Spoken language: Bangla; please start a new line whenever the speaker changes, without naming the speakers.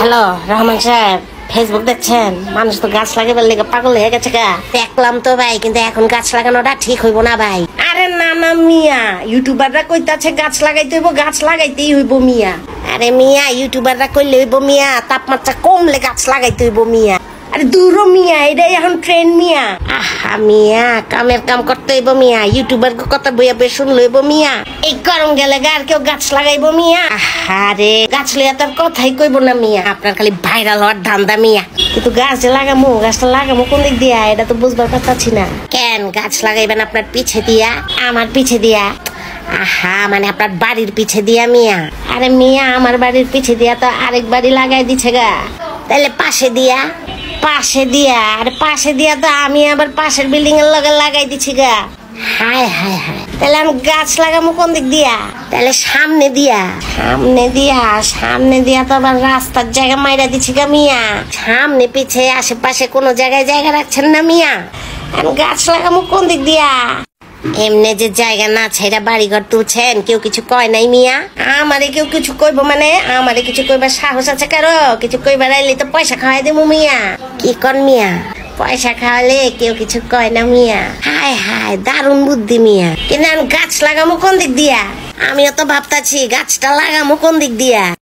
হ্যালো রহমান সাহেব, ফেসবুক দেখছেন? মানুষ তো গাছ লাগাবার লেগে পাগল হয়ে গেছে গা। দেখলাম তো ভাই, কিন্তু এখন গাছ লাগানোটা ঠিক হইব না ভাই। আরে না না মিয়া, ইউটিউবাররা কইতাছে গাছ লাগাইতে হইব, গাছ লাগাইতেই হইব মিয়া। আরে মিয়া, ইউটিউবাররা কইলে হইব মিয়া, তাপমাত্রা কমলে গাছ লাগাইতে হইব মিয়া। আরে দূর মিয়া, এটাই এখন ট্রেন্ড মিয়া। আহা মিয়া, কামের কাম করতে হইব মিয়া, ইউটিউবার কথা বইয়া বেশ শুনলে হইব মিয়া। এই গরম গেলে আর কেউ গাছ লাগাইব মিয়া? আরে গাছ লইয়া তার কথাই কইব না মিয়া, আপনার খালি ভাইরাল হওয়ার ধান্দা মিয়া। কিন্তু গাছ যে লাগামো, গাছটা লাগামো কোন দিক দিয়া এটা তো বুঝবার পারতাছি না। কেন গাছ লাগাইবেন আপনার পিছে দিয়া? আমার পিছে দিয়া? আহা, মানে আপনার বাড়ির পিছে দিয়া মিয়া? আরে মিয়া, আমার বাড়ির পিছে দিয়া তো আরেক বাড়ি লাগাই দিছে গা। তাহলে পাশে দিয়া? পাশে দিয়া? আরে পাশে দিয়া তো আমি আবার পাশের বিল্ডিং এর লগে লাগাই দিছি গা। হায় হায় হায়, তাহলে আমি গাছ লাগামো কোন দিক দিয়া? তাহলে সামনে দিয়া? সামনে দিয়া? সামনে দিয়া তো আবার রাস্তার জায়গা মাইরা দিছি গা মিয়া। সামনে পিছে আশেপাশে কোনো জায়গায় জায়গা রাখছেন না মিয়া, আমি গাছ লাগামো কোন দিক দিয়া? এমনি যে জায়গা না ছেড়া বাড়িঘর তুলছেন, কেউ কিছু কয় নাই মিয়া? আমারে কেউ কিছু কইব মানে? আমারে কিছু কইবার সাহস আছে কারো? কিছু কইবার আইলে তো পয়সা খাওয়াই দেবো মিয়া। কি কন মিয়া? পয়সা খাওয়ালে কেউ কিছু কয় না মিয়া? হায় হায়, দারুণ বুদ্ধি মিয়া। কিন্তু আমি গাছ লাগামো কোন দিক দিয়া? আমিও তো ভাবতাছি গাছটা লাগামো কোন দিক দিয়া।